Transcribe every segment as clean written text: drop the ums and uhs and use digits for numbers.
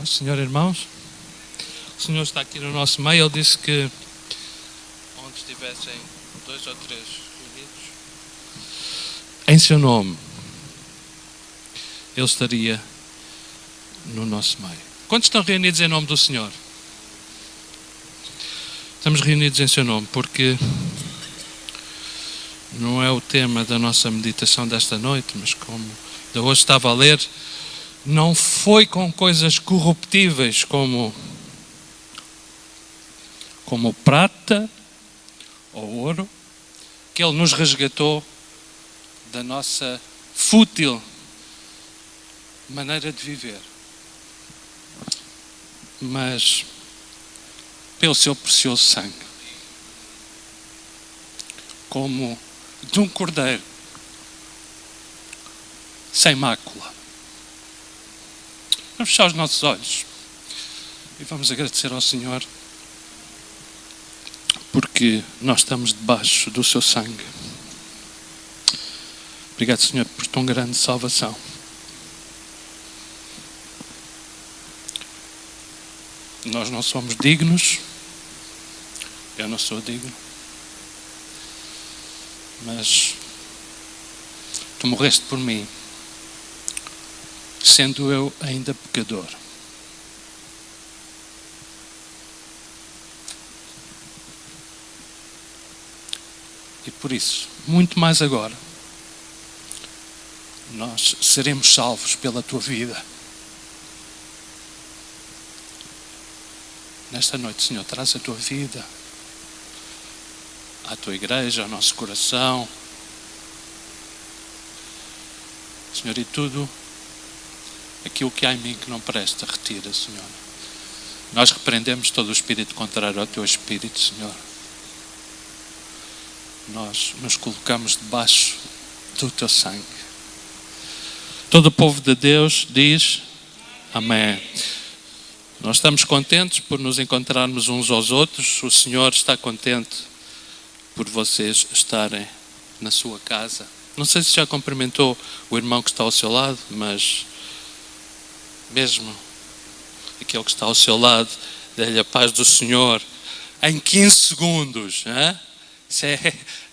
Paz do Senhor, irmãos. O Senhor está aqui no nosso meio. Ele disse que onde estivessem 2 ou 3 reunidos em seu nome, Ele estaria no nosso meio. Quantos estão reunidos em nome do Senhor? Estamos reunidos em seu nome porque não é o tema da nossa meditação desta noite, mas como de hoje estava a ler, não foi com coisas corruptíveis como prata ou ouro que Ele nos resgatou da nossa fútil maneira de viver, mas pelo seu precioso sangue, como de um cordeiro sem mácula. Vamos fechar os nossos olhos e vamos agradecer ao Senhor porque nós estamos debaixo do seu sangue. Obrigado, Senhor, por tão grande salvação. Nós não somos dignos, eu não sou digno, mas tu morreste por mim, sendo eu ainda pecador. E por isso, muito mais agora, nós seremos salvos pela tua vida. Nesta noite, Senhor, traz a tua vida à tua igreja, ao nosso coração. Senhor, e tudo aquilo que há em mim que não presta, retira, Senhor. Nós repreendemos todo o espírito contrário ao teu espírito, Senhor. Nós nos colocamos debaixo do teu sangue. Todo o povo de Deus diz amém. Nós estamos contentes por nos encontrarmos uns aos outros. O Senhor está contente por vocês estarem na sua casa. Não sei se já cumprimentou o irmão que está ao seu lado, mas mesmo aquele que está ao seu lado, dê-lhe a paz do Senhor em 15 segundos. Hein?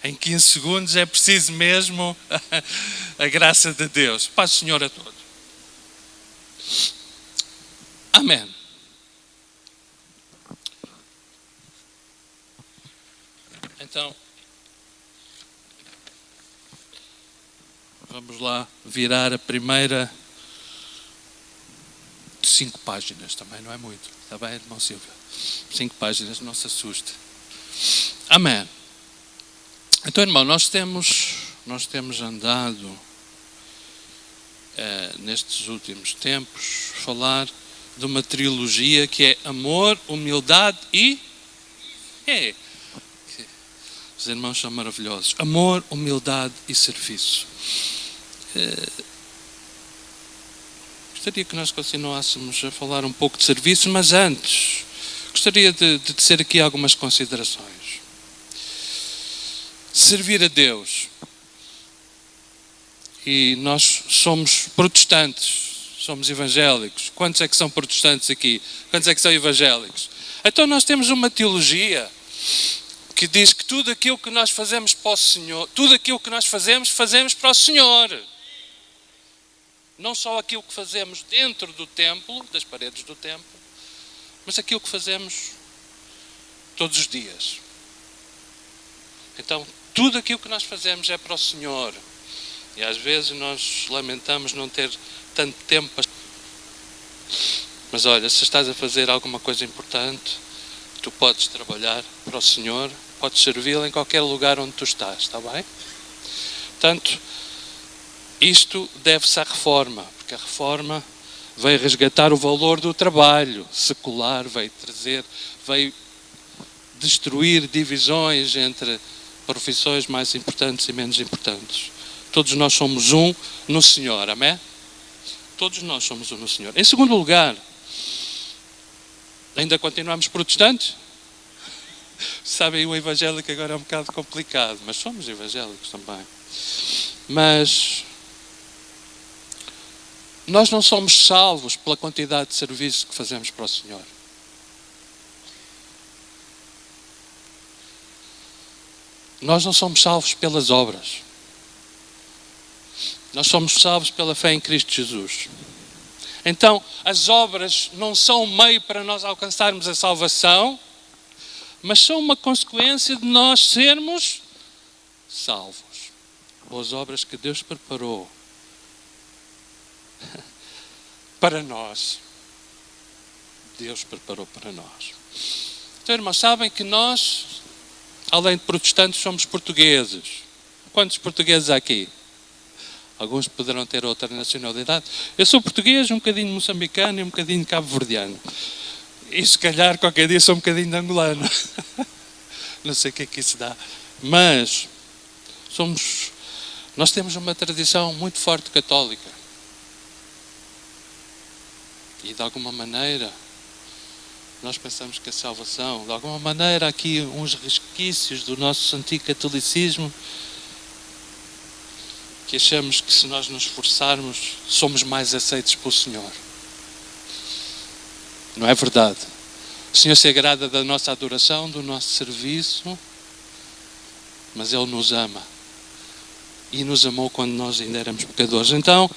Em 15 segundos é preciso mesmo a graça de Deus. Paz do Senhor a todos. Amém. Então, vamos lá virar a primeira 5 páginas, também não é muito. Está bem, irmão Silvio? 5 páginas, não se assuste. Amém. Então, irmão, nós temos andado nestes últimos tempos falar de uma trilogia que é amor, humildade e... Os irmãos são maravilhosos. Amor, humildade e serviço. Gostaria que nós continuássemos a falar um pouco de serviço, mas antes gostaria de tecer aqui algumas considerações. Servir a Deus. E nós somos protestantes, somos evangélicos. Quantos é que são protestantes aqui? Quantos é que são evangélicos? Então nós temos uma teologia que diz que tudo aquilo que nós fazemos para o Senhor, tudo aquilo que nós fazemos para o Senhor. Não só aquilo que fazemos dentro do templo, das paredes do templo, mas aquilo que fazemos todos os dias. Então, tudo aquilo que nós fazemos é para o Senhor. E às vezes nós lamentamos não ter tanto tempo. Mas olha, se estás a fazer alguma coisa importante, tu podes trabalhar para o Senhor, podes servi-lo em qualquer lugar onde tu estás, está bem? Portanto, isto deve-se à reforma, porque a reforma veio resgatar o valor do trabalho secular, veio destruir divisões entre profissões mais importantes e menos importantes. Todos nós somos um no Senhor, amém? Todos nós somos um no Senhor. Em segundo lugar, ainda continuamos protestantes? Sabem, o evangélico agora é um bocado complicado, mas somos evangélicos também. Mas Nós não somos salvos pela quantidade de serviço que fazemos para o Senhor. Nós não somos salvos pelas obras. Nós somos salvos pela fé em Cristo Jesus. Então, as obras não são um meio para nós alcançarmos a salvação, mas são uma consequência de nós sermos salvos. Boas obras que Deus preparou para nós. Deus preparou para nós. Então, irmãos, sabem que nós, além de protestantes, somos portugueses. Quantos portugueses há aqui? Alguns poderão ter outra nacionalidade. Eu sou português, um bocadinho moçambicano e um bocadinho cabo-verdiano. E se calhar qualquer dia sou um bocadinho de angolano. Não sei o que é que isso dá. Mas nós temos uma tradição muito forte católica. E de alguma maneira nós pensamos que a salvação, de alguma maneira, há aqui uns resquícios do nosso antigo catolicismo, que achamos que se nós nos esforçarmos, somos mais aceitos pelo Senhor. Não é verdade. O Senhor se agrada da nossa adoração, do nosso serviço, mas Ele nos ama. E nos amou quando nós ainda éramos pecadores. Então,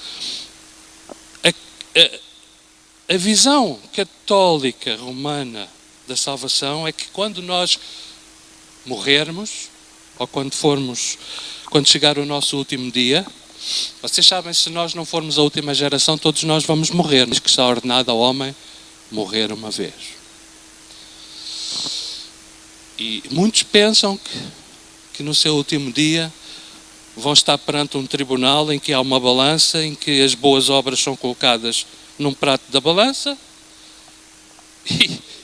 a visão católica romana da salvação é que quando nós morrermos, ou quando chegar o nosso último dia, vocês sabem, se nós não formos a última geração, todos nós vamos morrer, mas que está ordenado ao homem morrer uma vez. E muitos pensam que no seu último dia vão estar perante um tribunal em que há uma balança, em que as boas obras são colocadas num prato da balança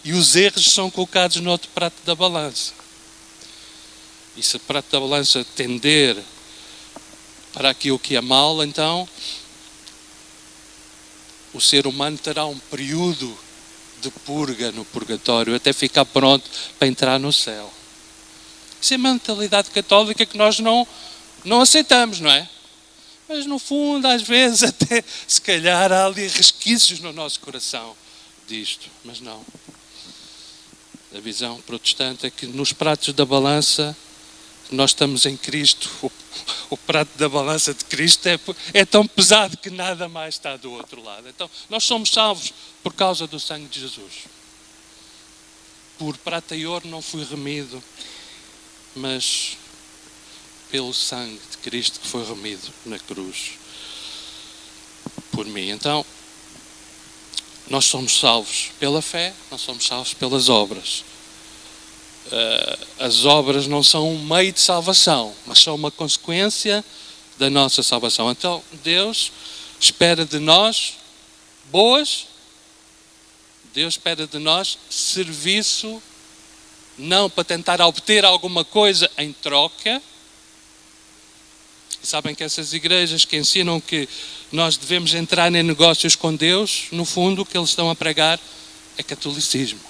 e os erros são colocados no outro prato da balança. E se o prato da balança tender para aquilo que é mal, então o ser humano terá um período de purga no purgatório até ficar pronto para entrar no céu. Isso é uma mentalidade católica que nós não aceitamos, não é? Mas no fundo, às vezes, até se calhar há ali resquícios no nosso coração disto, mas não. A visão protestante é que nos pratos da balança, nós estamos em Cristo, o prato da balança de Cristo é tão pesado que nada mais está do outro lado. Então, nós somos salvos por causa do sangue de Jesus. Por prata e ouro não fui remido, mas pelo sangue de Cristo que foi remido na cruz por mim. Então, nós somos salvos pela fé, não somos salvos pelas obras. As obras não são um meio de salvação, mas são uma consequência da nossa salvação. Então, Deus espera de nós Deus espera de nós serviço, não para tentar obter alguma coisa em troca. E sabem que essas igrejas que ensinam que nós devemos entrar em negócios com Deus, no fundo o que eles estão a pregar é catolicismo.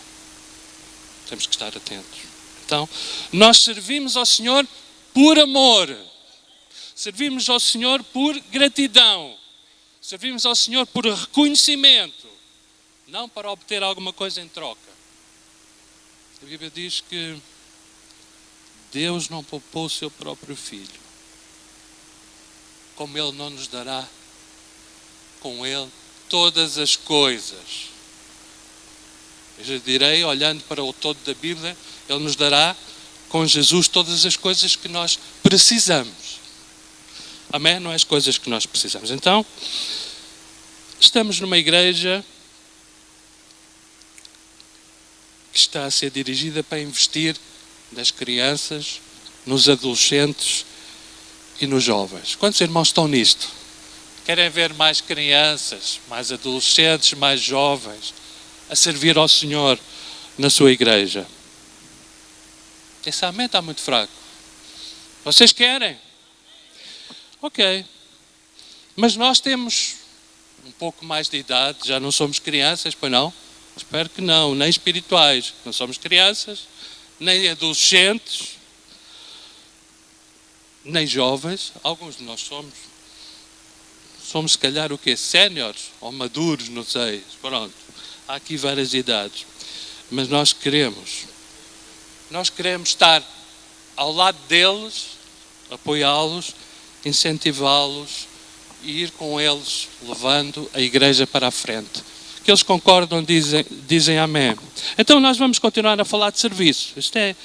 Temos que estar atentos. Então, nós servimos ao Senhor por amor. Servimos ao Senhor por gratidão. Servimos ao Senhor por reconhecimento. Não para obter alguma coisa em troca. A Bíblia diz que Deus não poupou o seu próprio Filho. Como Ele não nos dará com Ele todas as coisas. Eu já direi, olhando para o todo da Bíblia, Ele nos dará com Jesus todas as coisas que nós precisamos. Amém? Não é as coisas que nós precisamos. Então, estamos numa igreja que está a ser dirigida para investir nas crianças, nos adolescentes e nos jovens. Quantos irmãos estão nisto? Querem ver mais crianças, mais adolescentes, mais jovens a servir ao Senhor na sua igreja? Esse amém está muito fraco. Vocês querem? Ok. Mas nós temos um pouco mais de idade, já não somos crianças, pois não? Espero que não, nem espirituais. Não somos crianças, nem adolescentes, nem jovens. Alguns de nós somos se calhar o quê? Séniores ou maduros, não sei. Pronto, há aqui várias idades. Mas nós queremos estar ao lado deles, apoiá-los, incentivá-los e ir com eles, levando a igreja para a frente. Que eles concordam, dizem amém. Então nós vamos continuar a falar de serviço. Isto é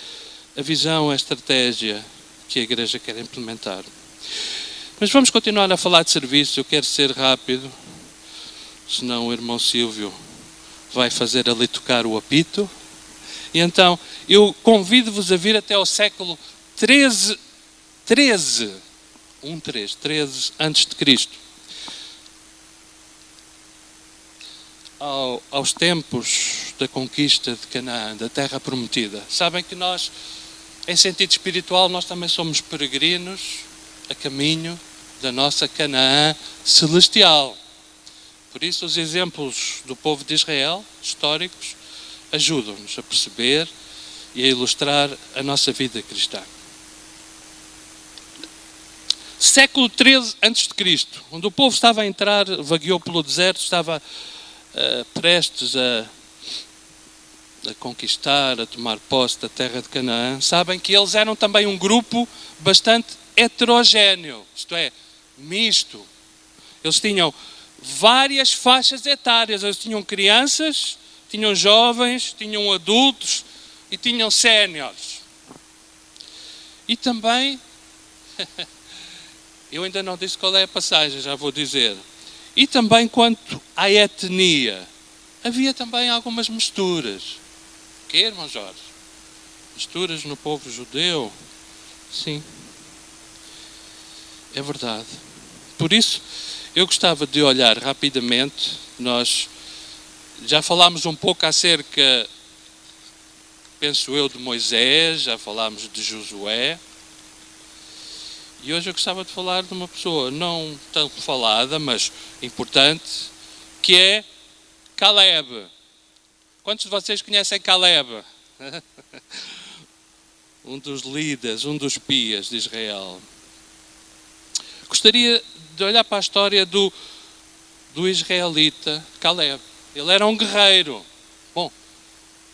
a visão, a estratégia que a igreja quer implementar. Mas vamos continuar a falar de serviço. Eu quero ser rápido, senão o irmão Silvio vai fazer ali tocar o apito. E então eu convido-vos a vir até ao século 13 antes de Cristo. Aos tempos da conquista de Canaã, da terra prometida. Sabem que nós, em sentido espiritual, nós também somos peregrinos a caminho da nossa Canaã celestial. Por isso, os exemplos do povo de Israel, históricos, ajudam-nos a perceber e a ilustrar a nossa vida cristã. Século 13 a.C., onde o povo estava a entrar, vagueou pelo deserto, estava prestes a conquistar, a tomar posse da terra de Canaã. Sabem que eles eram também um grupo bastante heterogéneo, isto é, misto. Eles tinham várias faixas etárias, eles tinham crianças, tinham jovens, tinham adultos e tinham séniores. E também, eu ainda não disse qual é a passagem, já vou dizer. E também quanto à etnia, havia também algumas misturas. O que, irmão Jorge? Misturas no povo judeu? Sim, é verdade. Por isso, eu gostava de olhar rapidamente. Nós já falámos um pouco acerca, penso eu, de Moisés, já falámos de Josué. E hoje eu gostava de falar de uma pessoa não tão falada, mas importante, que é Caleb. Quantos de vocês conhecem Caleb? Um dos líderes, um dos espias de Israel. Gostaria de olhar para a história do israelita Caleb. Ele era um guerreiro. Bom,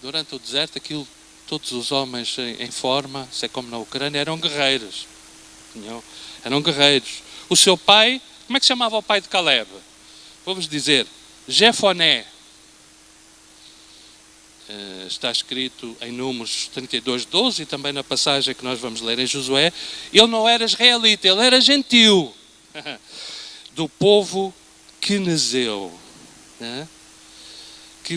durante o deserto, todos os homens em forma, sei como na Ucrânia, eram guerreiros. Eram guerreiros. O seu pai, como é que se chamava o pai de Caleb? Vou-vos dizer, Jefoné. Está escrito em Números 32:12 e também na passagem que nós vamos ler em Josué. Ele não era israelita, ele era gentil. Do povo quenezeu. Que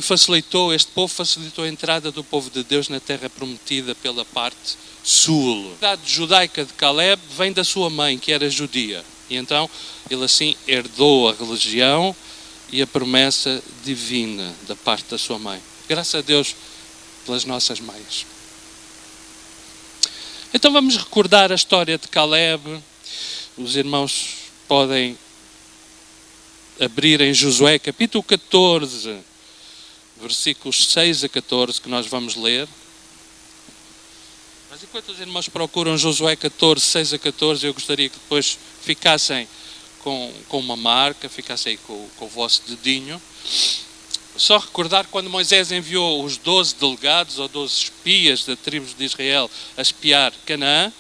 este povo facilitou a entrada do povo de Deus na terra prometida pela parte sul. A idade judaica de Caleb vem da sua mãe, que era judia. E então ele assim herdou a religião e a promessa divina da parte da sua mãe. Graças a Deus pelas nossas mães. Então vamos recordar a história de Caleb. Os irmãos podem abrir em Josué capítulo 14, versículos 6 a 14, que nós vamos ler. Mas enquanto os irmãos procuram Josué 14, 6 a 14, eu gostaria que depois ficassem com uma marca, ficassem aí com o vosso dedinho. Só recordar quando Moisés enviou os 12 delegados, ou 12 espias da tribo de Israel a espiar Canaã,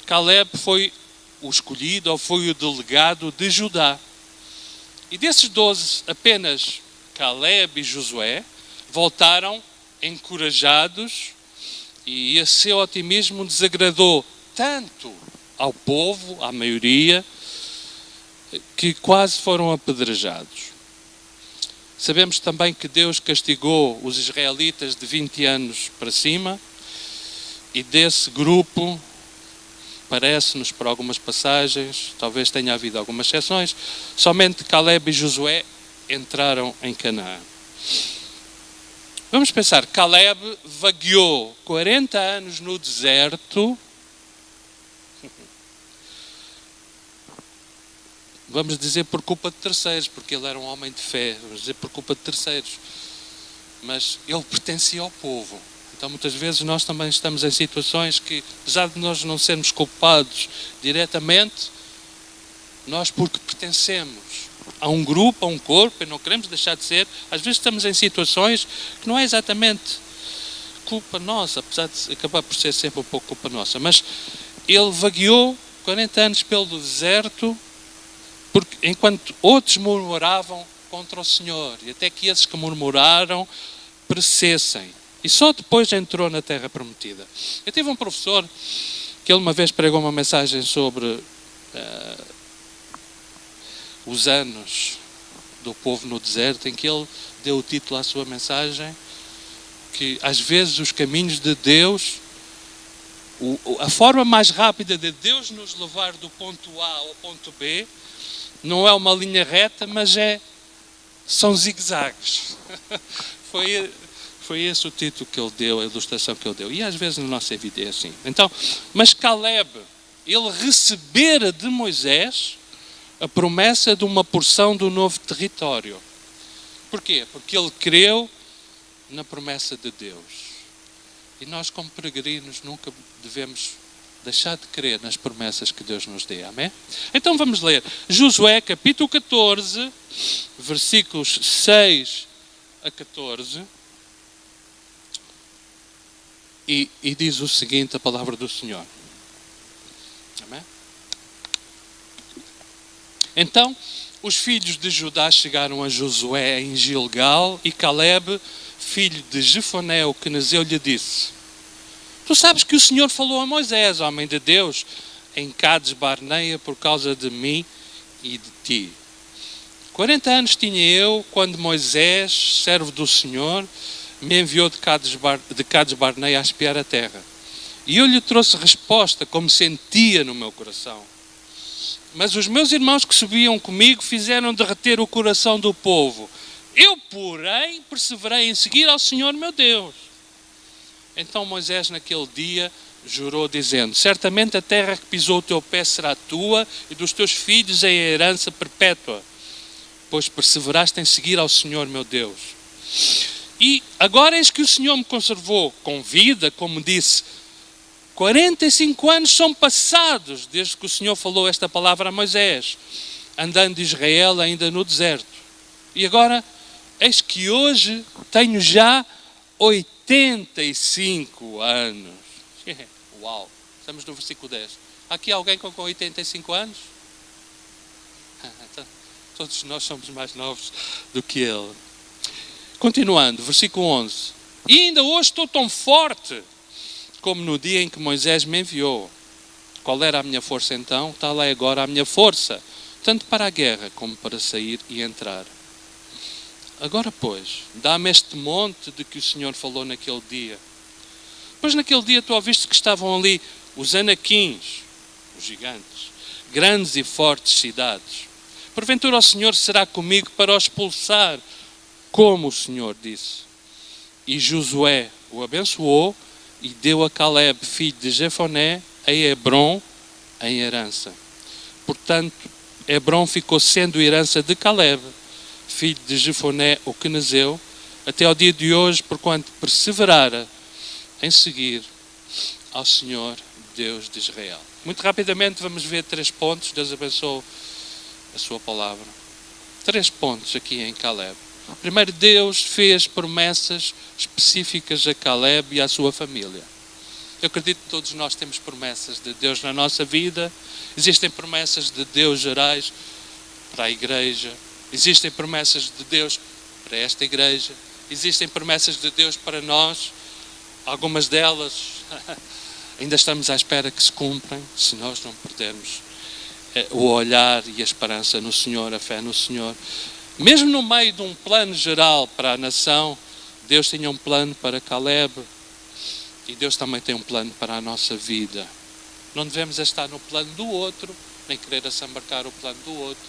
Caleb foi o escolhido, ou foi o delegado de Judá. E desses 12, apenas Caleb e Josué voltaram encorajados, e esse seu otimismo desagradou tanto ao povo, à maioria, que quase foram apedrejados. Sabemos também que Deus castigou os israelitas de 20 anos para cima, e desse grupo, parece-nos por algumas passagens, talvez tenha havido algumas exceções, somente Caleb e Josué entraram em Canaã. Vamos pensar, Caleb vagueou 40 anos no deserto. Vamos dizer por culpa de terceiros, porque ele era um homem de fé, vamos dizer por culpa de terceiros. Mas ele pertencia ao povo. Então muitas vezes nós também estamos em situações que, apesar de nós não sermos culpados diretamente, Nós, porque pertencemos a um grupo, a um corpo, e não queremos deixar de ser, às vezes estamos em situações que não é exatamente culpa nossa, apesar de acabar por ser sempre um pouco culpa nossa, mas ele vagueou 40 anos pelo deserto, porque, enquanto outros murmuravam contra o Senhor, e até que esses que murmuraram perecessem. E só depois entrou na terra prometida. Eu tive um professor que ele uma vez pregou uma mensagem sobre os anos do povo no deserto, em que ele deu o título à sua mensagem, que às vezes os caminhos de Deus, a forma mais rápida de Deus nos levar do ponto A ao ponto B, não é uma linha reta, mas são zigue-zagues. Foi esse o título que ele deu, a ilustração que ele deu. E às vezes na nossa vida é assim. Então, mas Caleb, ele recebera de Moisés a promessa de uma porção do novo território. Porquê? Porque ele creu na promessa de Deus. E nós, como peregrinos, nunca devemos deixar de crer nas promessas que Deus nos dê. Amém? Então vamos ler Josué, capítulo 14, versículos 6 a 14. E diz o seguinte, a palavra do Senhor. Amém? Então, os filhos de Judá chegaram a Josué em Gilgal, e Caleb, filho de Jefoné, o quenezeu, lhe disse: Tu sabes que o Senhor falou a Moisés, homem de Deus, em Cades Barneia, por causa de mim e de ti. 40 anos tinha eu quando Moisés, servo do Senhor, me enviou de Cades Barneia a espiar a terra. E eu lhe trouxe resposta, como sentia no meu coração. Mas os meus irmãos que subiam comigo fizeram derreter o coração do povo. Eu, porém, perseverei em seguir ao Senhor meu Deus. Então Moisés, naquele dia, jurou, dizendo: Certamente a terra que pisou o teu pé será tua, e dos teus filhos em herança perpétua, pois perseveraste em seguir ao Senhor meu Deus. E agora eis que o Senhor me conservou com vida, como disse, 45 anos são passados desde que o Senhor falou esta palavra a Moisés, andando Israel ainda no deserto. E agora, eis que hoje tenho já 85 anos. Uau! Estamos no versículo 10. Há aqui alguém com 85 anos? Todos nós somos mais novos do que ele. Continuando, versículo 11. E ainda hoje estou tão forte como no dia em que Moisés me enviou. Qual era a minha força então? Tal é agora a minha força, tanto para a guerra como para sair e entrar. Agora, pois, dá-me este monte de que o Senhor falou naquele dia. Pois naquele dia tu ouviste que estavam ali os anaquins, os gigantes, grandes e fortes cidades. Porventura o Senhor será comigo para os expulsar, como o Senhor disse. E Josué o abençoou e deu a Caleb, filho de Jefoné, a Hebrom em herança. Portanto, Hebrom ficou sendo herança de Caleb, filho de Jefoné, o quenezeu, até ao dia de hoje, porquanto perseverara em seguir ao Senhor, Deus de Israel. Muito rapidamente vamos ver 3 pontos. Deus abençoe a sua palavra. 3 pontos aqui em Caleb. Primeiro, Deus fez promessas específicas a Caleb e à sua família. Eu acredito que todos nós temos promessas de Deus na nossa vida. Existem promessas de Deus gerais para a igreja. Existem promessas de Deus para esta igreja. Existem promessas de Deus para nós. Algumas delas ainda estamos à espera que se cumprem, se nós não perdermos o olhar e a esperança no Senhor, a fé no Senhor. Mesmo no meio de um plano geral para a nação, Deus tinha um plano para Caleb e Deus também tem um plano para a nossa vida. Não devemos estar no plano do outro, nem querer assambarcar o plano do outro,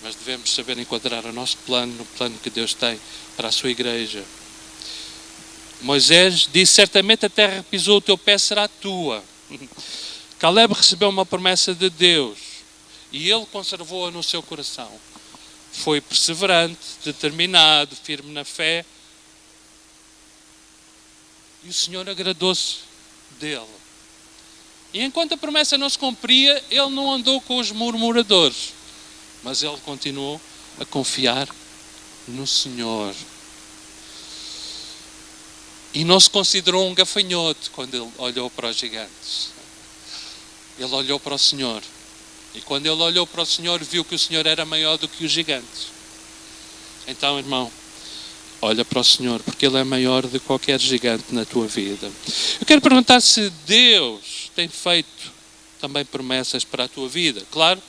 mas devemos saber enquadrar o nosso plano no plano que Deus tem para a sua igreja. Moisés disse: certamente a terra que pisou o teu pé será tua. Caleb recebeu uma promessa de Deus e ele conservou-a no seu coração. Foi perseverante, determinado, firme na fé. E o Senhor agradou-se dele. E enquanto a promessa não se cumpria, ele não andou com os murmuradores, mas ele continuou a confiar no Senhor. E não se considerou um gafanhoto quando ele olhou para os gigantes. Ele olhou para o Senhor. E quando ele olhou para o Senhor, viu que o Senhor era maior do que os gigantes. Então, irmão, olha para o Senhor, porque Ele é maior do que qualquer gigante na tua vida. Eu quero perguntar se Deus tem feito também promessas para a tua vida. Claro,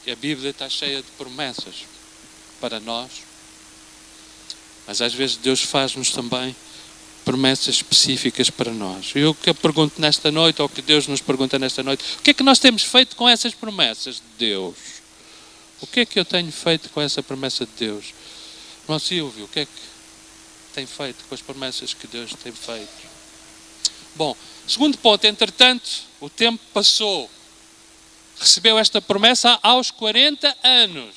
a Bíblia está cheia de promessas para nós. Mas às vezes Deus faz-nos também promessas específicas para nós. E o que eu pergunto nesta noite, ou que Deus nos pergunta nesta noite, o que é que nós temos feito com essas promessas de Deus? O que é que eu tenho feito com essa promessa de Deus? Irmão Silvio, o que é que tem feito com as promessas que Deus tem feito? Bom, segundo ponto, entretanto, o tempo passou. Recebeu esta promessa aos 40 anos.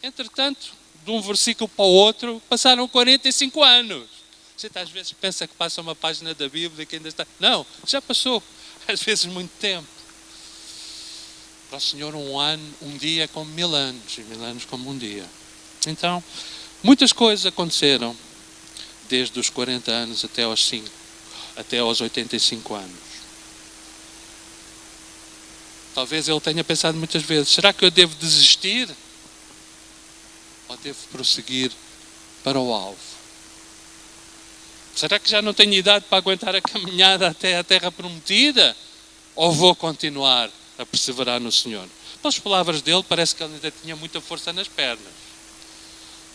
Entretanto, de um versículo para o outro, passaram 45 anos. Você às vezes pensa que passa uma página da Bíblia que ainda está... Não, já passou, às vezes muito tempo. Para o Senhor um dia é como 1000 anos, e 1000 anos como um dia. Então, muitas coisas aconteceram desde os 40 anos até aos 85 anos. Talvez ele tenha pensado muitas vezes, será que eu devo desistir? Ou devo prosseguir para o alvo? Será que já não tenho idade para aguentar a caminhada até a terra prometida? Ou vou continuar a perseverar no Senhor? Pelas palavras dele, parece que ele ainda tinha muita força nas pernas.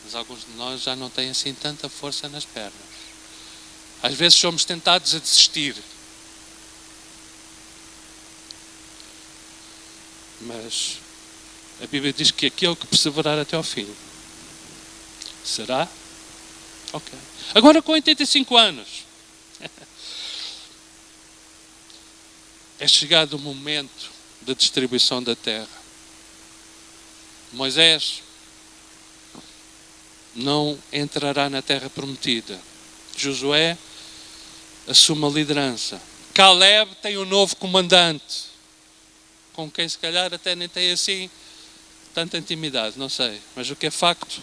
Mas alguns de nós já não têm assim tanta força nas pernas. Às vezes somos tentados a desistir. Mas a Bíblia diz que aquele que perseverar até ao fim. Será? Ok. Agora com 85 anos. É chegado o momento da distribuição da terra. Moisés não entrará na terra prometida. Josué assume a liderança. Caleb tem um novo comandante, com quem se calhar até nem tem assim tanta intimidade, não sei. Mas o que é facto,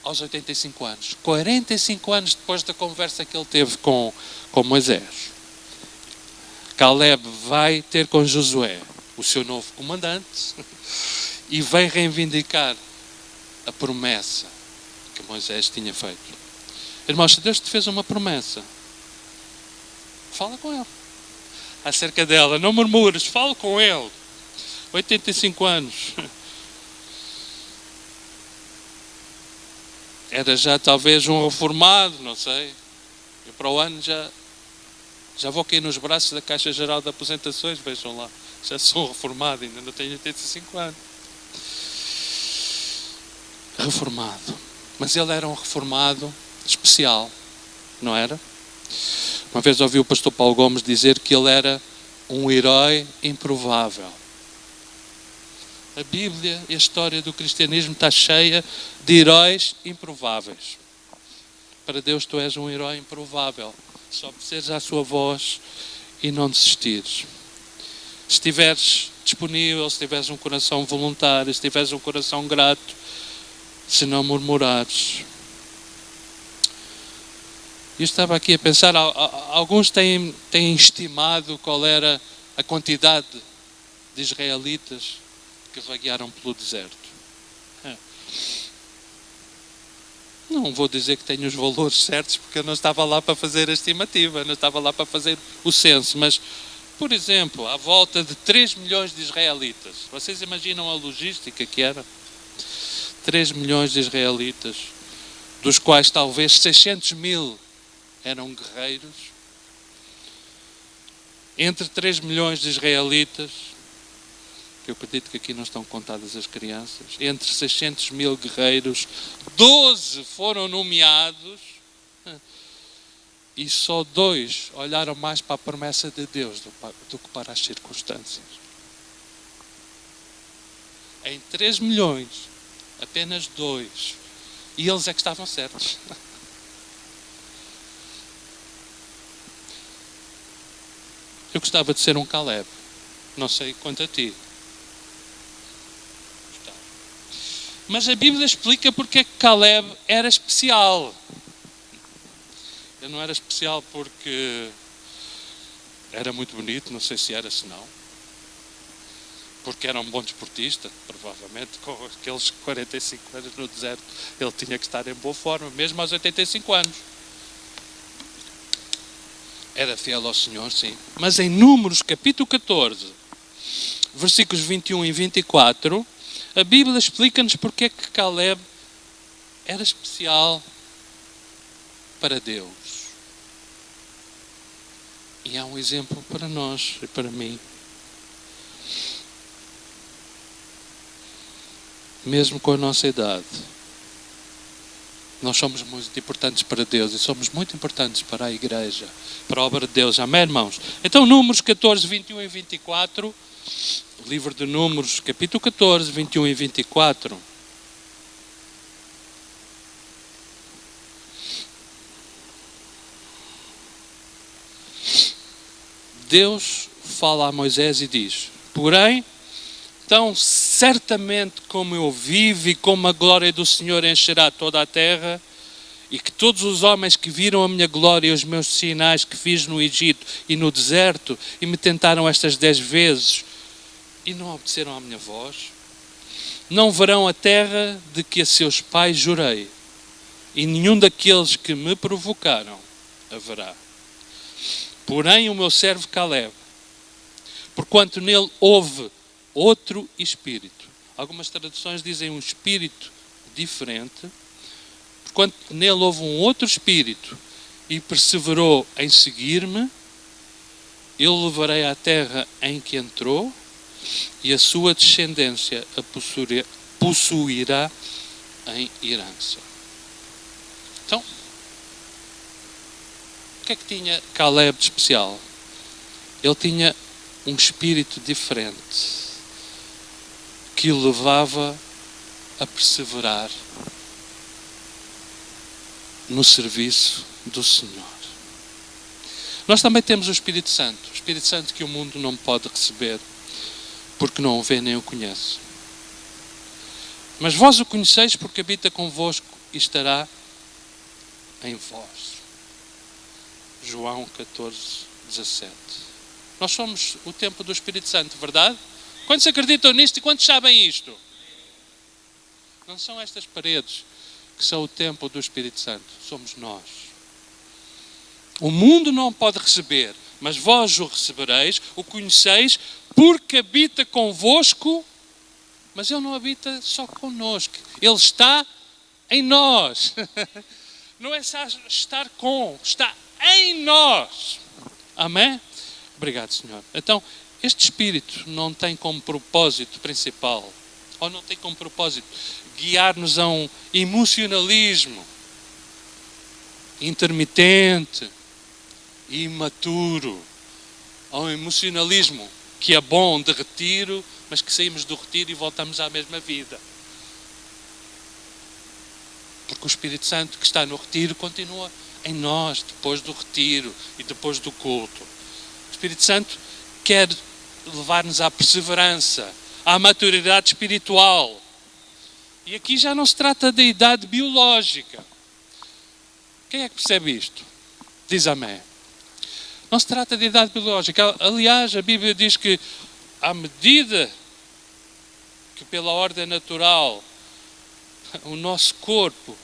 aos 85 anos, 45 anos depois da conversa que ele teve com Moisés, Caleb vai ter com Josué, o seu novo comandante, e vem reivindicar a promessa que Moisés tinha feito. Irmãos, se Deus te fez uma promessa, fala com ele acerca dela, não murmures, fala com ele. 85 anos. Era já talvez um reformado, não sei. Eu para o ano já vou cair nos braços da Caixa Geral de Aposentações, vejam lá. Já sou reformado, ainda não tenho 85 anos. Reformado. Mas ele era um reformado especial, não era? Uma vez ouvi o pastor Paulo Gomes dizer que ele era um herói improvável. A Bíblia e a história do cristianismo está cheia de heróis improváveis. Para Deus tu és um herói improvável. Só obedeceres à sua voz e não desistires. Se estiveres disponível, se tiveres um coração voluntário, se tiveres um coração grato, se não murmurares. Eu estava aqui a pensar, alguns têm estimado qual era a quantidade de israelitas que vaguearam pelo deserto. Não vou dizer que tenho os valores certos, porque eu não estava lá para fazer a estimativa, não estava lá para fazer o censo, mas, por exemplo, à volta de 3 milhões de israelitas. Vocês imaginam a logística que era? 3 milhões de israelitas, dos quais talvez 600 mil eram guerreiros. Entre 3 milhões de israelitas, que eu acredito que aqui não estão contadas as crianças, entre 600 mil guerreiros, 12 foram nomeados e só 2 olharam mais para a promessa de Deus do que para as circunstâncias. Em 3 milhões, apenas 2. E eles é que estavam certos. Eu gostava de ser um Caleb. Não sei quanto a ti. Mas a Bíblia explica porque é que Caleb era especial. Ele não era especial porque era muito bonito, não sei se era, se não. Porque era um bom desportista, provavelmente, com aqueles 45 anos no deserto, ele tinha que estar em boa forma, mesmo aos 85 anos. Era fiel ao Senhor, sim. Mas em Números, capítulo 14, versículos 21 e 24, a Bíblia explica-nos porque é que Caleb era especial para Deus. E é um exemplo para nós e para mim. Mesmo com a nossa idade, nós somos muito importantes para Deus e somos muito importantes para a igreja, para a obra de Deus. Amém, irmãos? Então, Números 14, 21 e 24, o livro de Números, capítulo 14, 21 e 24. Deus fala a Moisés e diz: porém, tão certamente como eu vivo e como a glória do Senhor encherá toda a terra, e que todos os homens que viram a minha glória e os meus sinais que fiz no Egito e no deserto, e me tentaram estas 10 vezes, e não obedeceram à minha voz, não verão a terra de que a seus pais jurei, e nenhum daqueles que me provocaram a verá. Porém, o meu servo Caleb, porquanto nele houve outro espírito. Algumas traduções dizem um espírito diferente. Porquanto nele houve um outro espírito e perseverou em seguir-me, eu levarei à terra em que entrou e a sua descendência a possuirá em herança. Então, o que é que tinha Caleb de especial? Ele tinha um espírito diferente que o levava a perseverar no serviço do Senhor. Nós também temos o Espírito Santo que o mundo não pode receber, porque não o vê nem o conhece. Mas vós o conheceis porque habita convosco e estará em vós. João 14, 17. Nós somos o templo do Espírito Santo, verdade? Quantos acreditam nisto e quantos sabem isto? Não são estas paredes que são o templo do Espírito Santo, somos nós. O mundo não pode receber, mas vós o recebereis, o conheceis, porque habita convosco, mas ele não habita só connosco, ele está em nós. Não é só estar com, está em nós. Amém? Obrigado, Senhor. Então, este Espírito não tem como propósito principal, ou não tem como propósito guiar-nos a um emocionalismo intermitente e imaturo, a um emocionalismo que é bom de retiro, mas que saímos do retiro e voltamos à mesma vida. Porque o Espírito Santo que está no retiro continua em nós depois do retiro e depois do culto. O Espírito Santo quer levar-nos à perseverança, à maturidade espiritual. E aqui já não se trata da idade biológica. Quem é que percebe isto? Diz amém. Não se trata de idade biológica. Aliás, a Bíblia diz que à medida que pela ordem natural o nosso corpo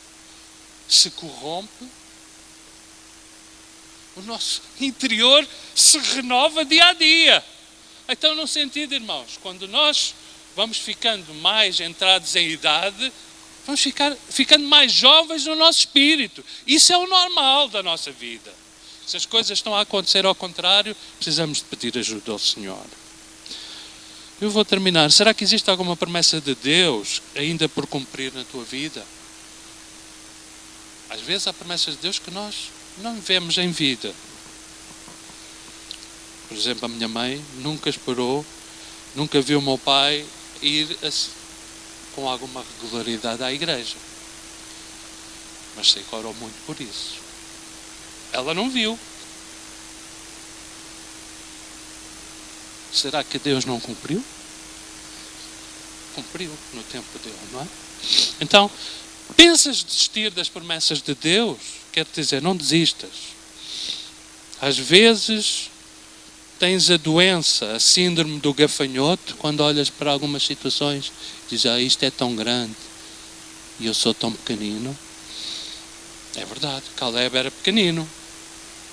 se corrompe, o nosso interior se renova dia a dia. Então, no sentido, irmãos, quando nós vamos ficando mais entrados em idade, vamos ficando mais jovens no nosso espírito. Isso é o normal da nossa vida. Se as coisas estão a acontecer ao contrário, precisamos de pedir ajuda ao Senhor. Eu vou terminar. Será que existe alguma promessa de Deus ainda por cumprir na tua vida? Às vezes há promessas de Deus que nós não vemos em vida. Por exemplo, a minha mãe nunca esperou, nunca viu o meu pai ir com alguma regularidade à igreja. Mas sei que orou muito por isso. Ela não viu. Será que Deus não cumpriu? Cumpriu no tempo dele, não é? Então, pensas desistir das promessas de Deus? Quer dizer, não desistas. Às vezes tens a doença, a síndrome do gafanhoto, quando olhas para algumas situações e dizes, isto é tão grande e eu sou tão pequenino. É verdade, Caleb era pequenino.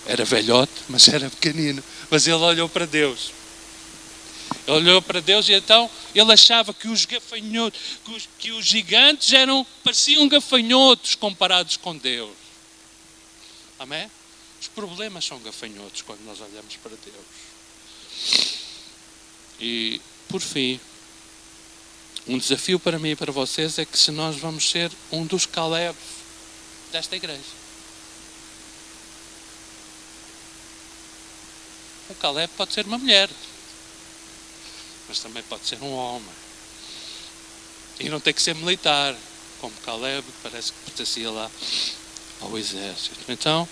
Era velhote, mas era pequenino. Mas ele olhou para Deus. Ele olhou para Deus e então ele achava que os gafanhotos, que os gigantes pareciam gafanhotos comparados com Deus. Amém? Os problemas são gafanhotos quando nós olhamos para Deus. E, por fim, um desafio para mim e para vocês é que se nós vamos ser um dos Calebs desta igreja. O Caleb pode ser uma mulher, mas também pode ser um homem. E não tem que ser militar, como Caleb, que parece que pertencia lá ao exército. Então,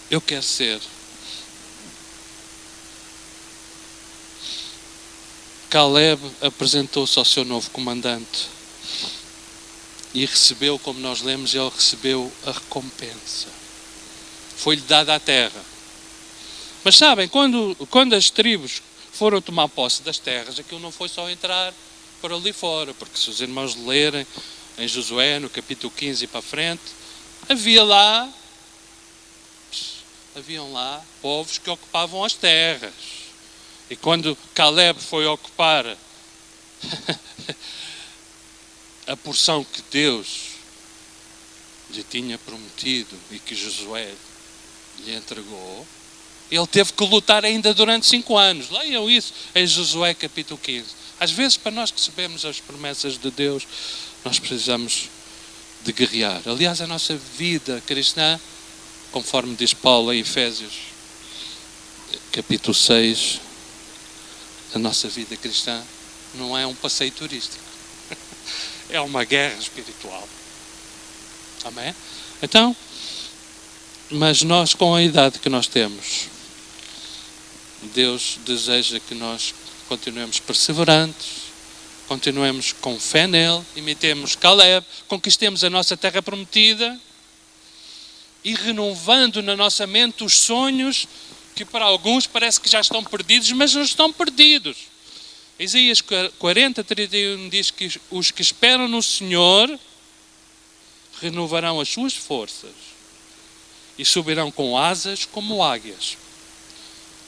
eu quero ser Caleb. Apresentou-se ao seu novo comandante e recebeu, como nós lemos, ele recebeu a recompensa. Foi-lhe dada a terra. Mas sabem, quando as tribos foram tomar posse das terras, aquilo não foi só entrar por ali fora, porque se os irmãos lerem em Josué, no capítulo 15 e para a frente, haviam lá povos que ocupavam as terras. E quando Caleb foi ocupar a porção que Deus lhe tinha prometido e que Josué lhe entregou, ele teve que lutar ainda durante 5 anos. Leiam isso em Josué capítulo 15. Às vezes, para nós que recebemos as promessas de Deus, nós precisamos de guerrear. Aliás, a nossa vida cristã, conforme diz Paulo em Efésios capítulo 6, a nossa vida cristã não é um passeio turístico. É uma guerra espiritual. Amém? Então, mas nós, com a idade que nós temos, Deus deseja que nós continuemos perseverantes, continuemos com fé nele, imitemos Caleb, conquistemos a nossa terra prometida e renovando na nossa mente os sonhos que para alguns parece que já estão perdidos, mas não estão perdidos. Isaías 40:31 diz que os que esperam no Senhor renovarão as suas forças e subirão com asas como águias.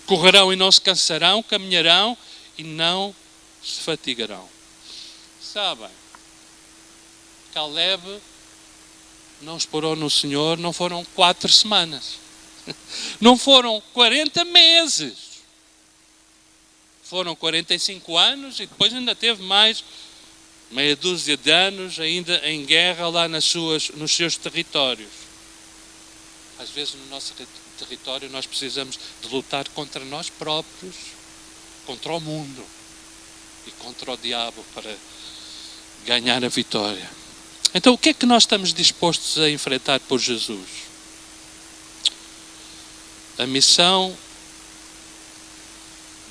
Correrão e não se cansarão, caminharão e não se fatigarão. Sabem, Caleb não esperou no Senhor, não foram 4 semanas. Não foram 40 meses. Foram 45 anos e depois ainda teve mais meia dúzia de anos ainda em guerra lá nos seus territórios. Às vezes no nosso território nós precisamos de lutar contra nós próprios, contra o mundo e contra o diabo para ganhar a vitória. Então o que é que nós estamos dispostos a enfrentar por Jesus? A missão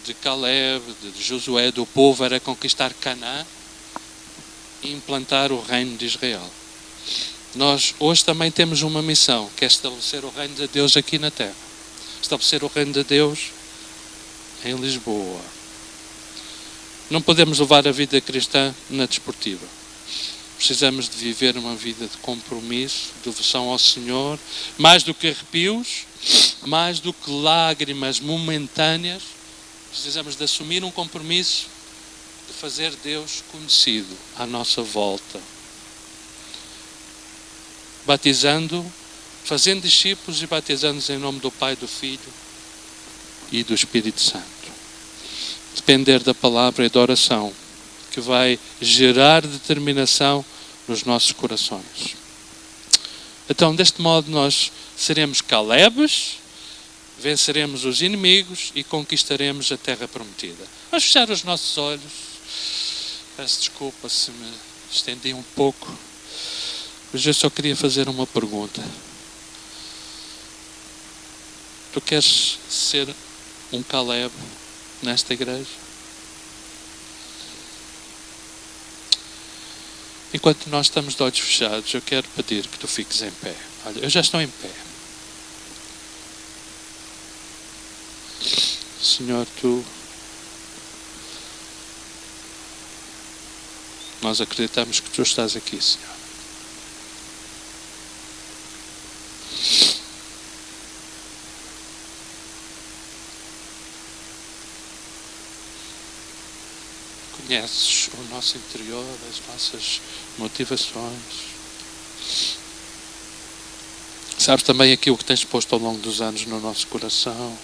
de Caleb, de Josué, do povo era conquistar Canaã e implantar o reino de Israel. Nós hoje também temos uma missão, que é estabelecer o reino de Deus aqui na terra. Estabelecer o reino de Deus em Lisboa. Não podemos levar a vida cristã na desportiva. Precisamos de viver uma vida de compromisso, de devoção ao Senhor, mais do que arrepios, mais do que lágrimas momentâneas. Precisamos de assumir um compromisso de fazer Deus conhecido à nossa volta. Batizando, fazendo discípulos e batizando-os em nome do Pai, do Filho e do Espírito Santo. Depender da palavra e da oração, que vai gerar determinação nos nossos corações. Então, deste modo, nós seremos Calebes, venceremos os inimigos e conquistaremos a terra prometida. Vamos fechar os nossos olhos. Peço desculpa se me estendi um pouco, mas eu só queria fazer uma pergunta. Tu queres ser um Caleb nesta igreja? Enquanto nós estamos de olhos fechados, eu quero pedir que tu fiques em pé. Olha, eu já estou em pé. Senhor, nós acreditamos que tu estás aqui, Senhor. Conheces o nosso interior, as nossas motivações. Sabes também aquilo que tens posto ao longo dos anos no nosso coração.